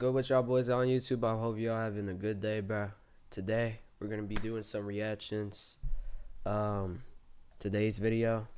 good with y'all boys on YouTube? I hope y'all having a good day, bro. Today we're gonna be doing some reactions. Today's video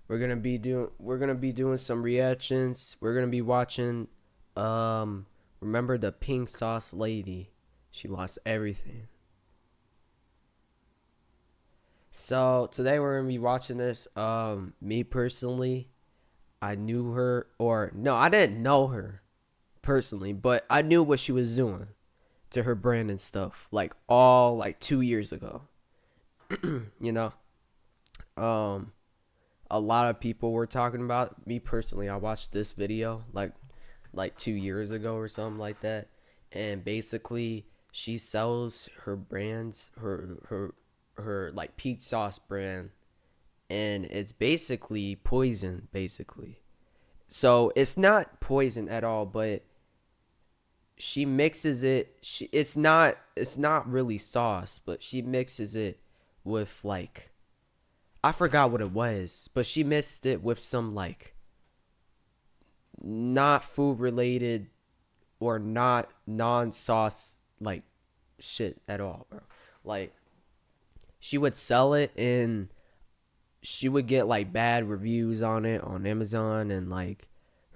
we're gonna be doing some reactions. We're gonna be watching remember the pink sauce lady? She lost everything. So today we're gonna be watching this. Me personally, I knew her, or no, I didn't know her personally, but I knew what she was doing to her brand and stuff, like 2 years ago. you know, a lot of people were talking about. Me personally, I watched this video like 2 years ago or something like that, and basically she sells her brands, her like peach sauce brand, and it's basically poison, basically. So it's not poison at all, but she mixes it. It's not really sauce, but she mixes it with, like, I forgot what it was, but she mixed it with some, like, not food related or not non-sauce, like, shit at all, bro. Like, she would sell it and she would get like bad reviews on it on Amazon and like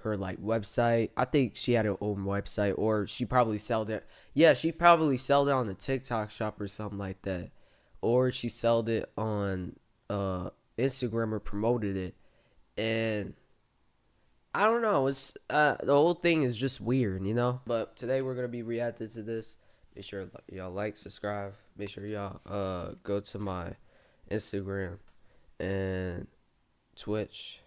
her like website. I think she had her own website, or she probably sold it. Yeah, she probably sold it on the TikTok shop or something like that, or she sold it on Instagram or promoted it. And I don't know, it's the whole thing is just weird, you know. But today we're gonna be reacting to this. Make sure y'all like, subscribe. Make sure y'all go to my Instagram and Twitch.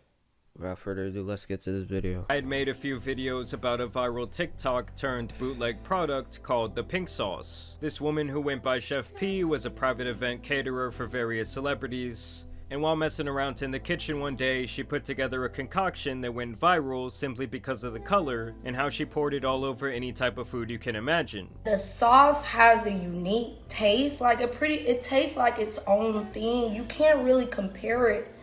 Without further ado, let's get to this video. I had made a few videos about a viral TikTok turned bootleg product called the pink sauce. This woman, who went by Chef P, was a private event caterer for various celebrities. And while messing around in the kitchen one day, she put together a concoction that went viral simply because of the color and how she poured it all over any type of food you can imagine. The sauce has a unique taste, it tastes like its own thing. You can't really compare it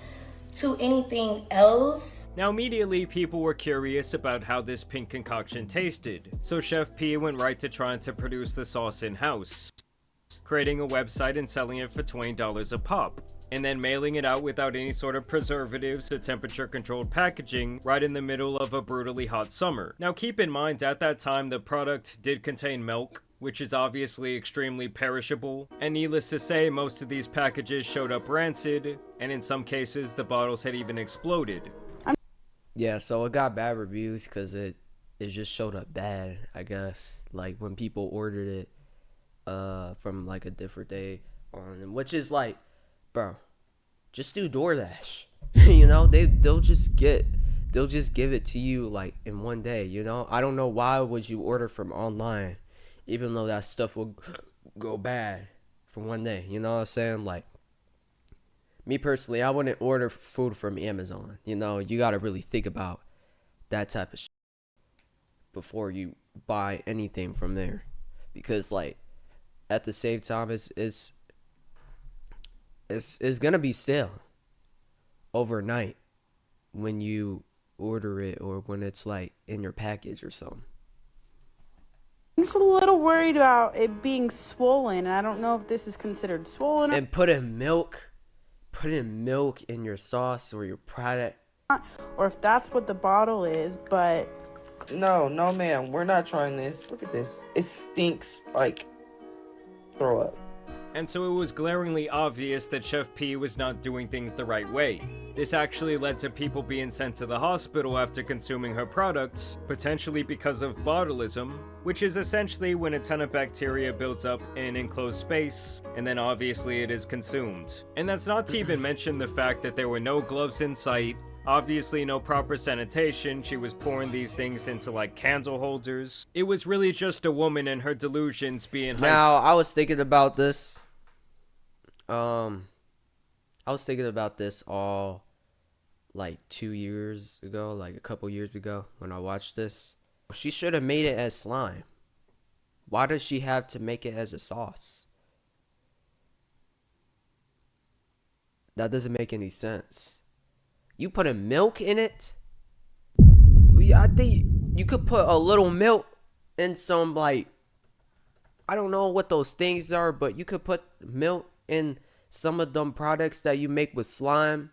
to anything else. Now immediately people were curious about how this pink concoction tasted, so Chef P went right to trying to produce the sauce in-house, creating a website and selling it for $20 a pop, and then mailing it out without any sort of preservatives or temperature controlled packaging right in the middle of a brutally hot summer. Now keep in mind, at that time the product did contain milk, which is obviously extremely perishable, and needless to say, most of these packages showed up rancid, and in some cases the bottles had even exploded. Yeah, so it got bad reviews because it just showed up bad, I guess. Like when people ordered it from like a different day on, which is like, bro, just do DoorDash. You know, they'll just give it to you like in one day, you know. I don't know why would you order from online even though that stuff will go bad for one day, you know what I'm saying? Like, me personally, I wouldn't order food from Amazon. You know, you got to really think about that type of shit before you buy anything from there, because like at the same time it's gonna be stale overnight when you order it, or when it's like in your package or something. I'm just a little worried about it being swollen. I don't know if this is considered swollen. And putting milk in your sauce or your product, or if that's what the bottle is, but No, ma'am, we're not trying this. Look at this. It stinks like throw up. And so it was glaringly obvious that Chef P was not doing things the right way. This actually led to people being sent to the hospital after consuming her products, potentially because of botulism, which is essentially when a ton of bacteria builds up in an enclosed space, and then obviously it is consumed. And that's not to even mention the fact that there were no gloves in sight, obviously no proper sanitation. She was pouring these things into like candle holders. It was really just a woman and her delusions being hyped. Now, I was thinking about this. I was thinking about this all like 2 years ago, like a couple years ago when I watched this. She should have made it as slime. Why does she have to make it as a sauce? That doesn't make any sense. You putting milk in it? I think you could put a little milk in some like, I don't know what those things are, but you could put milk in some of them products that you make with slime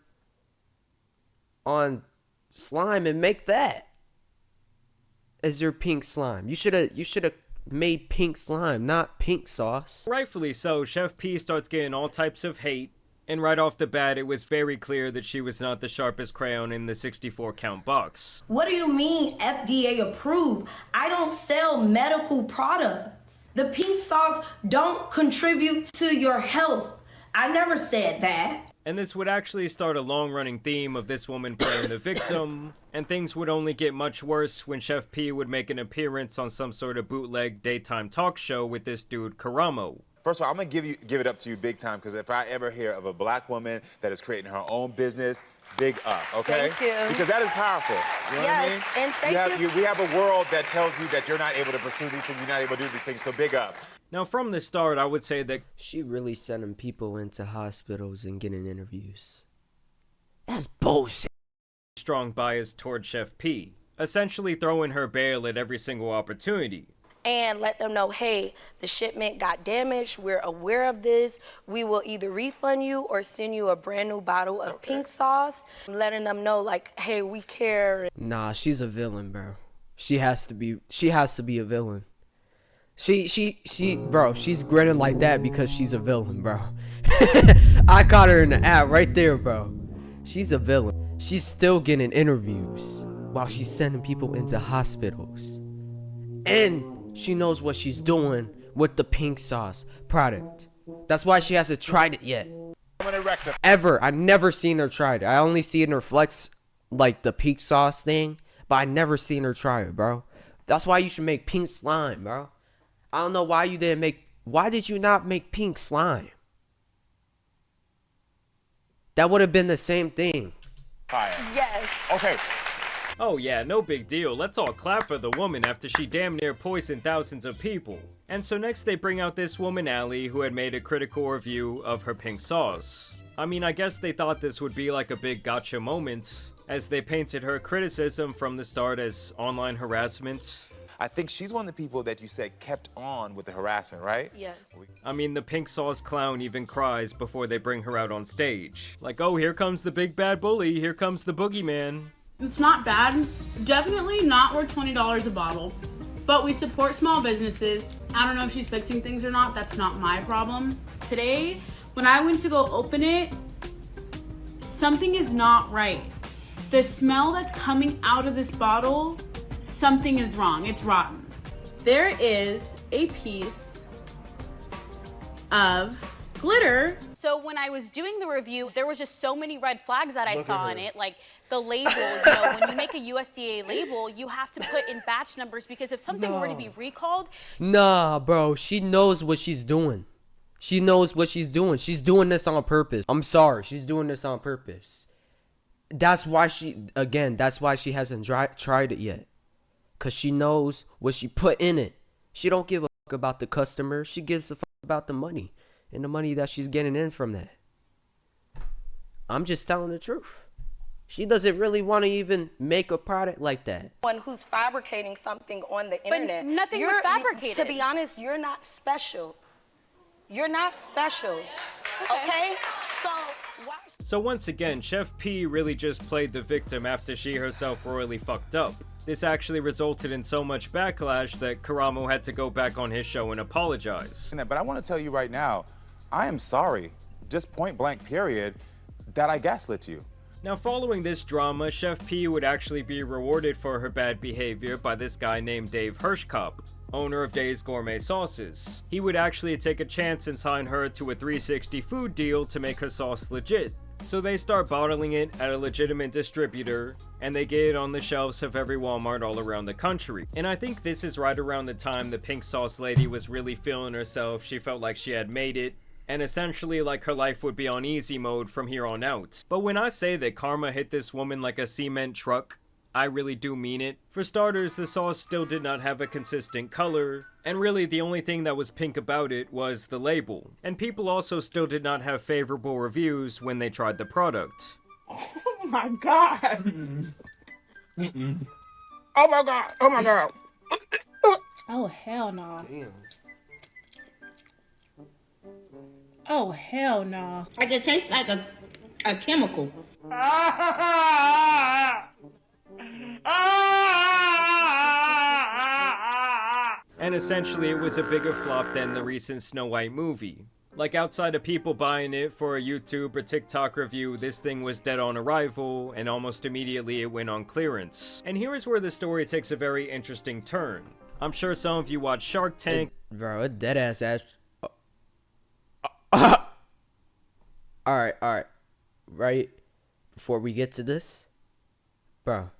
on slime and make that as your pink slime. You should have made pink slime, not pink sauce. Rightfully so, Chef P starts getting all types of hate, and right off the bat, it was very clear that she was not the sharpest crayon in the 64 count box. What do you mean FDA approved? I don't sell medical products. The pink sauce don't contribute to your health. I never said that. And this would actually start a long-running theme of this woman playing the victim, and things would only get much worse when Chef P would make an appearance on some sort of bootleg daytime talk show with this dude Karamo. First of all, I'm gonna give it up to you big time, because if I ever hear of a black woman that is creating her own business, big up, okay? Thank you. Because that is powerful. You know what I mean? And thank you. We have a world that tells you that you're not able to pursue these things, you're not able to do these things, so big up. Now, from the start, I would say that She really sending people into hospitals and getting interviews. That's bullshit. strong bias toward Chef P, essentially throwing her bail at every single opportunity. And let them know, hey, the shipment got damaged. We're aware of this. We will either refund you or send you a brand new bottle of pink sauce. Letting them know, like, hey, we care. Nah, she's a villain, bro. She has to be a villain. Bro, she's grinning like that because she's a villain, bro. I caught her in the app right there, bro. She's a villain. She's still getting interviews while she's sending people into hospitals. And she knows what she's doing with the pink sauce product. That's why she hasn't tried it yet. Ever. I've never seen her try it. I only seen her flex like the pink sauce thing, but I never seen her try it, bro. That's why you should make pink slime, bro. I don't know why you didn't make... Why did you not make pink slime? That would have been the same thing. Fire. Yes. Okay. Oh yeah, no big deal. Let's all clap for the woman after she damn near poisoned thousands of people. And so next they bring out this woman Allie, who had made a critical review of her pink sauce. I mean, I guess they thought this would be like a big gotcha moment, as they painted her criticism from the start as online harassment. I think she's one of the people that you said kept on with the harassment, right? Yes. I mean, the pink sauce clown even cries before they bring her out on stage. Like, oh, here comes the big bad bully, here comes the boogeyman. It's not bad. Definitely not worth $20 a bottle. But we support small businesses. I don't know if she's fixing things or not. That's not my problem. Today, when I went to go open it, something is not right. The smell that's coming out of this bottle, something is wrong. It's rotten. There is a piece of glitter. So when I was doing the review, there was just so many red flags that I saw in it. Like the label, you know, when you make a USDA label, you have to put in batch numbers because if something were to be recalled. Nah, bro. She knows what she's doing. She knows what she's doing. She's doing this on purpose. I'm sorry. She's doing this on purpose. That's why that's why she hasn't tried it yet. Because she knows what she put in it. She don't give a fuck about the customer. She gives a fuck about the money. And the money that she's getting in from that. I'm just telling the truth. She doesn't really want to even make a product like that. One who's fabricating something on the internet. Nothing was fabricated. To be honest, you're not special. You're not special. Okay? So why? So once again, Chef P really just played the victim after she herself royally fucked up. This actually resulted in so much backlash that Karamo had to go back on his show and apologize. But I want to tell you right now, I am sorry, just point blank period, that I gaslit you. Now following this drama, Chef P would actually be rewarded for her bad behavior by this guy named Dave Hirschkopf, owner of Dave's Gourmet Sauces. He would actually take a chance and sign her to a 360 food deal to make her sauce legit. So they start bottling it at a legitimate distributor, and they get it on the shelves of every Walmart all around the country. And I think this is right around the time the pink sauce lady was really feeling herself. She felt like she had made it, and essentially like her life would be on easy mode from here on out. But when I say that karma hit this woman like a cement truck, I really do mean it. For starters, the sauce still did not have a consistent color, and really the only thing that was pink about it was the label. And people also still did not have favorable reviews when they tried the product. Oh my god. Oh my god. Oh my god. Oh, hell no. Damn. Oh, hell no. Like it tastes like a chemical. And essentially, it was a bigger flop than the recent Snow White movie. Like, outside of people buying it for a YouTube or TikTok review, this thing was dead on arrival, and almost immediately it went on clearance. And here is where the story takes a very interesting turn. I'm sure some of you watch Shark Tank. Bro, it dead ass. Alright. Right before we get to this, bro,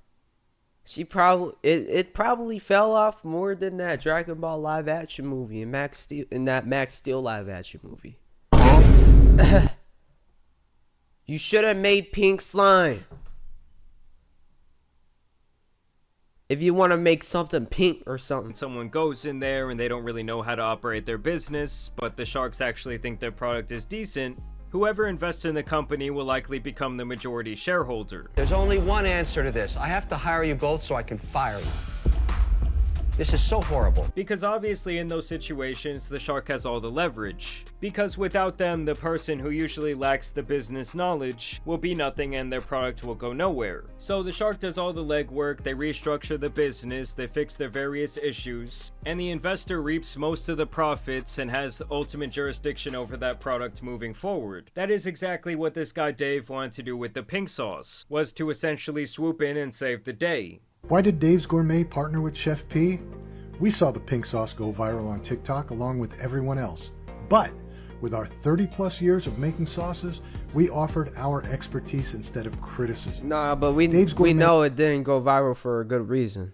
she probably it probably fell off more than that Dragon Ball live action movie and Max Steel live action movie. You should have made pink slime. If you want to make something pink or something. Someone goes in there and they don't really know how to operate their business, but the sharks actually think their product is decent. Whoever invests in the company will likely become the majority shareholder. There's only one answer to this. I have to hire you both so I can fire you. This is so horrible. Because obviously in those situations, the shark has all the leverage. Because without them, the person who usually lacks the business knowledge will be nothing and their product will go nowhere. So the shark does all the legwork, they restructure the business, they fix their various issues, and the investor reaps most of the profits and has ultimate jurisdiction over that product moving forward. That is exactly what this guy Dave wanted to do with the pink sauce, was to essentially swoop in and save the day. Why did Dave's Gourmet partner with Chef P? We saw the pink sauce go viral on TikTok along with everyone else. But with our 30 plus years of making sauces, we offered our expertise instead of criticism. Nah, but we Gourmet know it didn't go viral for a good reason.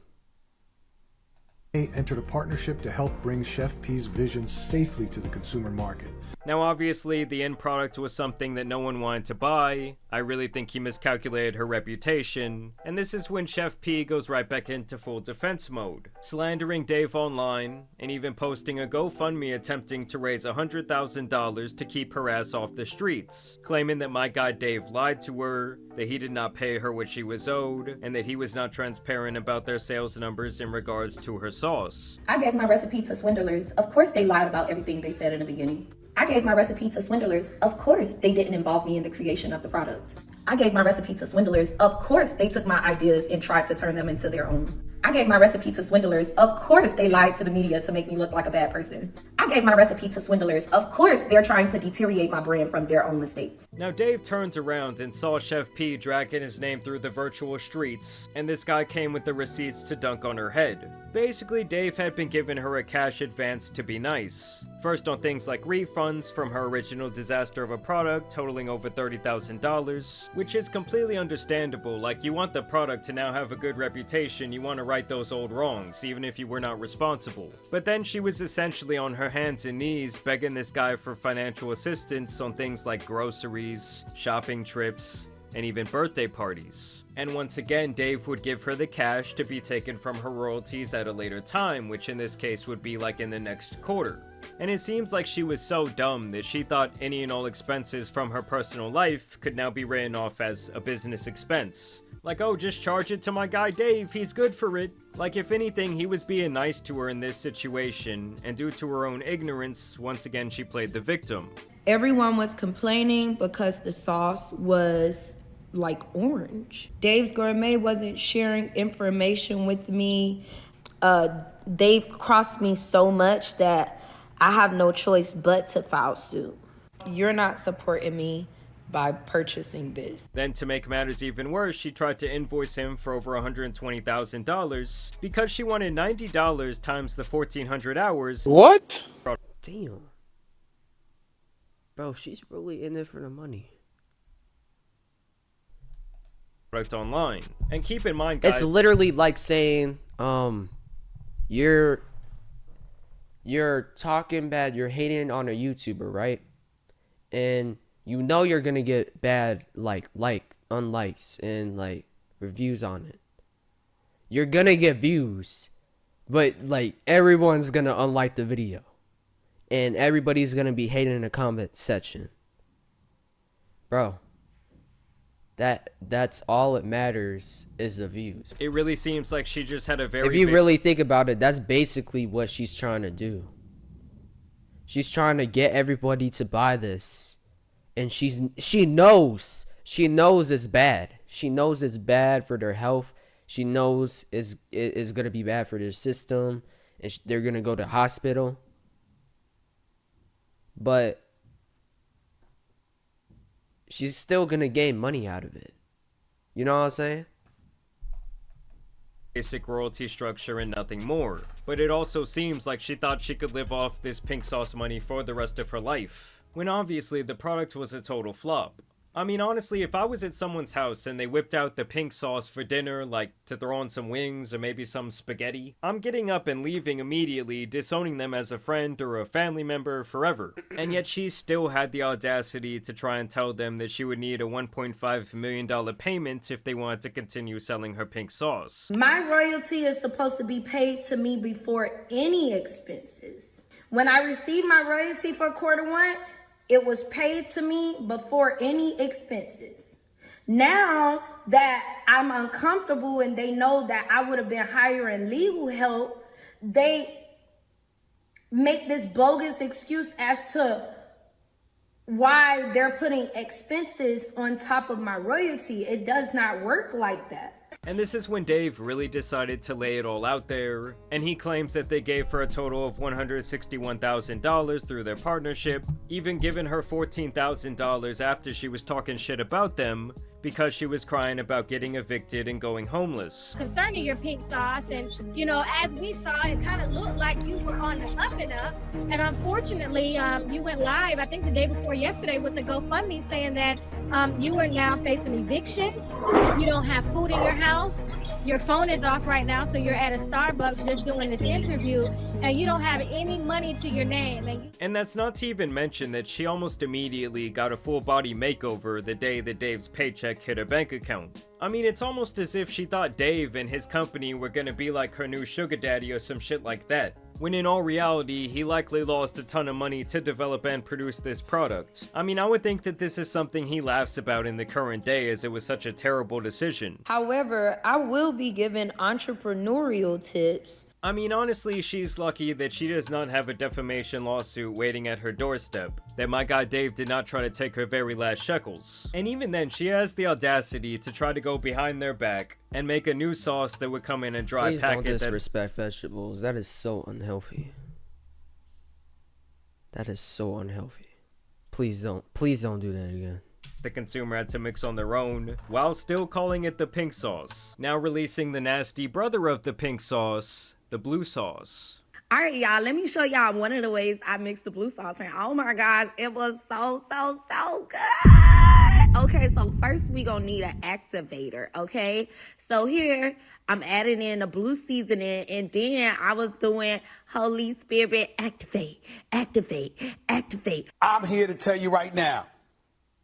Entered a partnership to help bring Chef P's vision safely to the consumer market. Now obviously the end product was something that no one wanted to buy. I really think he miscalculated her reputation, and this is when Chef P goes right back into full defense mode, slandering Dave online, and even posting a GoFundMe attempting to raise $100,000 to keep her ass off the streets, claiming that my guy Dave lied to her, that he did not pay her what she was owed, and that he was not transparent about their sales numbers in regards to her sauce. I gave my recipe to swindlers. Of course they lied about everything they said in the beginning. I gave my recipe to swindlers. Of course they didn't involve me in the creation of the product. I gave my recipe to swindlers. Of course they took my ideas and tried to turn them into their own. I gave my recipe to swindlers. Of course they lied to the media to make me look like a bad person. I gave my recipe to swindlers. Of course they're trying to deteriorate my brand from their own mistakes. Now Dave turned around and saw Chef P dragging his name through the virtual streets, and this guy came with the receipts to dunk on her head. Basically, Dave had been giving her a cash advance to be nice. First on things like refunds from her original disaster of a product totaling over $30,000, which is completely understandable. Like, you want the product to now have a good reputation, you want to right those old wrongs, even if you were not responsible. But then she was essentially on her hands and knees begging this guy for financial assistance on things like groceries, shopping trips, and even birthday parties. And once again, Dave would give her the cash to be taken from her royalties at a later time, which in this case would be like in the next quarter. And it seems like she was so dumb that she thought any and all expenses from her personal life could now be written off as a business expense. Like, oh, just charge it to my guy Dave, he's good for it. Like, if anything, he was being nice to her in this situation, and due to her own ignorance, once again she played the victim. Everyone was complaining because the sauce was like orange. Dave's Gourmet wasn't sharing information with me. Dave crossed me so much that I have no choice but to file suit. You're not supporting me by purchasing this. Then to make matters even worse, she tried to invoice him for over $120,000 because she wanted $90 times the 1,400 hours. What? Damn. Bro, she's really in it for the money. Online. And keep in mind, guys, it's literally like saying, you're talking bad, you're hating on a YouTuber, right? And you know you're gonna get bad unlikes and like reviews on it. You're gonna get views, but like everyone's gonna unlike the video, and everybody's gonna be hating in the comment section, bro. That's all it matters is the views. It really seems like she just had a very If you really think about it, that's basically what she's trying to do. She's trying to get everybody to buy this, and she knows it's bad. She knows it's bad for their health. She knows it's gonna be bad for their system, and they're gonna go to hospital. But she's still gonna gain money out of it. You know what I'm saying? basic royalty structure and nothing more. But it also seems like she thought she could live off this pink sauce money for the rest of her life, when obviously the product was a total flop. I mean, honestly, if I was at someone's house and they whipped out the pink sauce for dinner, like to throw on some wings or maybe some spaghetti, I'm getting up and leaving immediately, disowning them as a friend or a family member forever. And yet she still had the audacity to try and tell them that she would need a $1.5 million payment if they wanted to continue selling her pink sauce. My royalty is supposed to be paid to me before any expenses. When I received my royalty for Q1, it was paid to me before any expenses. Now that I'm uncomfortable and they know that I would have been hiring legal help, they make this bogus excuse as to why they're putting expenses on top of my royalty. It does not work like that. And this is when Dave really decided to lay it all out there, and he claims that they gave her a total of $161,000 through their partnership, even giving her $14,000 after she was talking shit about them because she was crying about getting evicted and going homeless. Concerning your pink sauce, and you know, as we saw, it kind of looked like you were on the up and up, and unfortunately you went live, I think the day before yesterday, with the GoFundMe saying that you are now facing eviction. You don't have food in your house. Your phone is off right now, so you're at a Starbucks just doing this interview, and you don't have any money to your name. And that's not to even mention that she almost immediately got a full body makeover the day that Dave's paycheck hit her bank account. I mean, it's almost as if she thought Dave and his company were gonna be like her new sugar daddy or some shit like that, when in all reality, he likely lost a ton of money to develop and produce this product. I mean, I would think that this is something he laughs about in the current day, as it was such a terrible decision. However, I will be giving entrepreneurial tips. I mean, honestly, she's lucky that she does not have a defamation lawsuit waiting at her doorstep, that my guy Dave did not try to take her very last shekels. And even then, she has the audacity to try to go behind their back and make a new sauce that would come in a dry Please packet. don't disrespect vegetables. That is so unhealthy. That is so unhealthy. Please don't do that again. The consumer had to mix on their own, while still calling it the pink sauce. Now releasing the nasty brother of the pink sauce, the blue sauce. All right, y'all, let me show y'all one of the ways I mixed the blue sauce. And oh my gosh, it was so good. Okay, so first we gonna need an activator, okay? So here, I'm adding in the blue seasoning, and then I was doing Holy Spirit, activate, activate, activate. I'm here to tell you right now,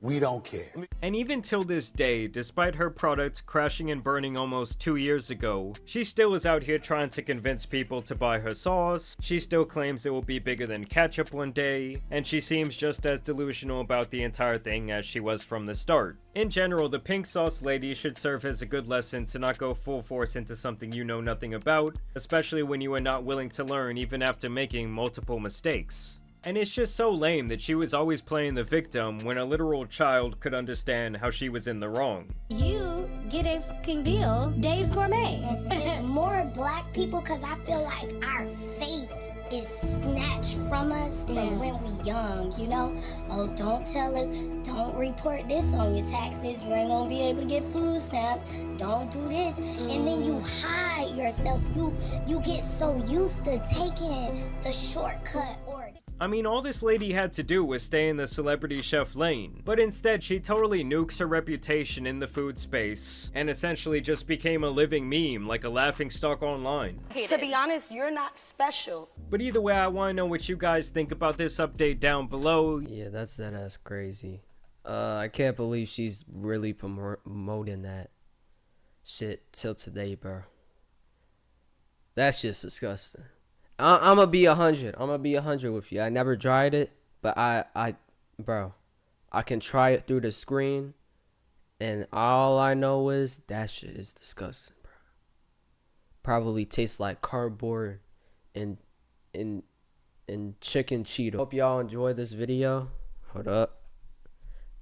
we don't care. And even till this day, despite her product crashing and burning almost 2 years ago, she still is out here trying to convince people to buy her sauce. She still claims it will be bigger than ketchup one day, and she seems just as delusional about the entire thing as she was from the start. In general, the pink sauce lady should serve as a good lesson to not go full force into something you know nothing about, especially when you are not willing to learn even after making multiple mistakes. And it's just so lame that she was always playing the victim when a literal child could understand how she was in the wrong. You get a fucking deal, Dave's Gourmet. More black people, because I feel like our faith is snatched from us from when we young, you know? Oh, don't tell it, don't report this on your taxes, you ain't gonna be able to get food stamps, don't do this. And then you hide yourself, you get so used to taking the shortcut or... I mean, all this lady had to do was stay in the celebrity chef lane, but instead she totally nukes her reputation in the food space and essentially just became a living meme, like a laughingstock online. To be honest, you're not special. But either way, I want to know what you guys think about this update down below. Yeah, that's crazy. I can't believe she's really promoting that shit till today, bro. That's just disgusting. I'm gonna be 100. I'm gonna be 100 with you. I never tried it, but bro, I can try it through the screen, And all I know is that shit is disgusting, bro. Probably tastes like cardboard and chicken Cheeto. Hope y'all enjoy this video. Hold up.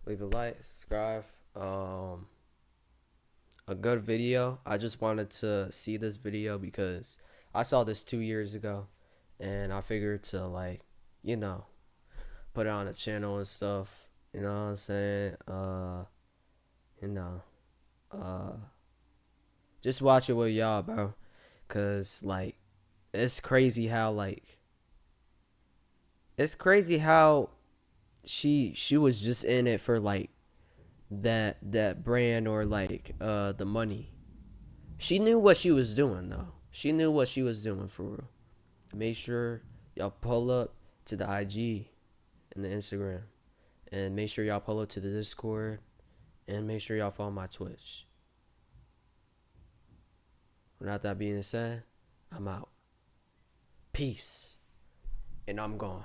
Leave a like, subscribe. A good video. I just wanted to see this video because I saw this 2 years ago, and I figured to, like, you know, put it on the channel and stuff. You know what I'm saying? You know, just watch it with y'all, bro. Cause like, it's crazy how she was just in it for like that brand or like the money. She knew what she was doing though. She knew what she was doing for real. Make sure y'all pull up to the IG and the Instagram, and make sure y'all pull up to the Discord, and make sure y'all follow my Twitch. Without that being said, I'm out. Peace. And I'm gone.